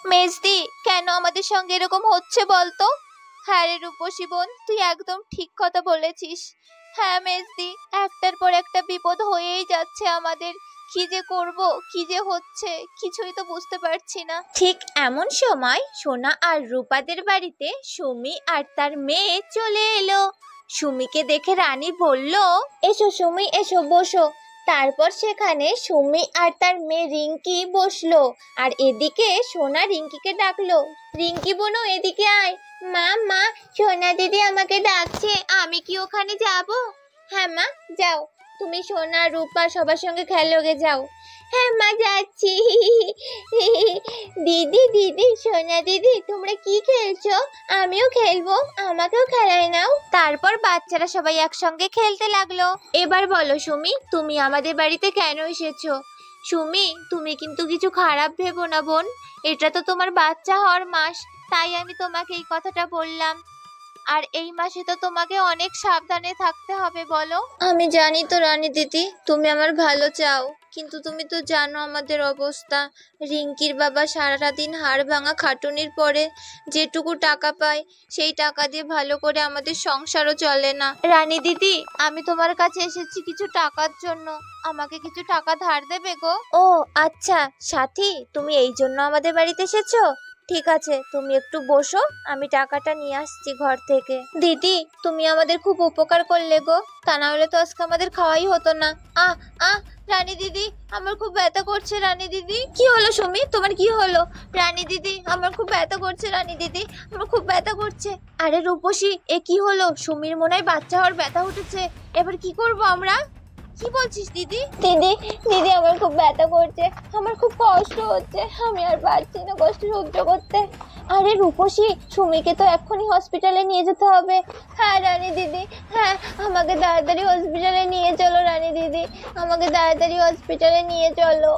মেজদি, কেন আমাদের সঙ্গে এরকম হচ্ছে বলতো? হ্যাঁ রে রূপসী বোন, তুই একদম ঠিক কথা বলেছিস। হ্যাঁ মেজদি, একটার পর একটা বিপদ হয়েই যাচ্ছে আমাদের। কি যে করব, কি যে হচ্ছে, কিছুই তো বুঝতে পারছি না। ঠিক এমন সময় সোনা আর রূপাদের বাড়িতে সুমি আর তার মেয়ে চলে এলো। সুমিকে দেখে রানী বলল, এসো সুমি, এসো বসো। তারপর সেখানে সুমি আর তার মেয়ে রিঙ্কি বসলো। আর এদিকে সোনা রিঙ্কিকে ডাকলো, রিঙ্কি বোনু এদিকে আয়। মা মা, সোনা দিদি আমাকে ডাকছে, আমি কি ওখানে যাব? হ্যাঁ মা, যাও। তুমি সোনা রূপা সবার সঙ্গে খেলোগে, যাও। হ্যাঁ মা, যাচ্ছি। দিদি দিদি, সোনা দিদি, তোমরা কি খেলছো? আমিও খেলবো, আমাকেও খেলায় নাও। তারপর বাচ্চারা সবাই একসঙ্গে খেলতে লাগলো। এবার বলো সুমি, তুমি আমাদের বাড়িতে কেন এসেছো? সুমি, তুমি কিন্তু কিছু খারাপ ভেবো না বোন, এটা তো তোমার বাচ্চা হওয়ার মাস, তাই আমি তোমাকে এই কথাটা বললাম। আর এই মাসে তো তোমাকে অনেক সাবধানে থাকতে হবে, বলো। আমি জানি তো রানী দিদি, তুমি আমার ভালো চাও, কিন্তু তুমি তো জানো আমাদের অবস্থা। রিঙ্কির বাবা সারাটা দিন হাড় ভাঙা খাটুনির পরে যেটুকু টাকা পায়, সেই টাকা দিয়ে ভালো করে আমাদের সংসারও চলে না। রানী দিদি, আমি তোমার কাছে এসেছি কিছু টাকার জন্য, আমাকে কিছু টাকা ধার দেবে গো? ও আচ্ছা সাথী, তুমি এই জন্য আমাদের বাড়িতে এসেছো? ঠিক আছে, তুমি একটু বসো, আমি টাকাটা নিয়ে আসছি ঘর থেকে। দিদি, তুমি আমাদের খুব উপকার করলে গো, তা না হলে তো আজকে আমাদের খাওয়াই হতো না। আহ আহ রানী দিদি, আমার খুব ব্যথা করছে। রানী দিদি, কি হলো সুমি, তোমার কি হলো? রানী দিদি, আমার খুব ব্যথা করছে। রানী দিদি, আমার খুব ব্যথা করছে। আরে রূপসী, এ কি হলো? সুমির মনে হয় বাচ্চা হওয়ার ব্যথা উঠেছে, এবার কি করব আমরা? কি বলছিস দিদি? দিদি দিদি, আমার খুব ব্যথা করছে, আমার খুব কষ্ট হচ্ছে, আমি আর পারছি না কষ্ট সহ্য করতে। আরে রূপসী, সুমিকে তো এক্ষুনি হসপিটালে নিয়ে যেতে হবে। হ্যাঁ রানী দিদি, হ্যাঁ, আমাকে তাড়াতাড়ি হসপিটালে নিয়ে চলো রানী দিদি, আমাকে তাড়াতাড়ি হসপিটালে নিয়ে চলো।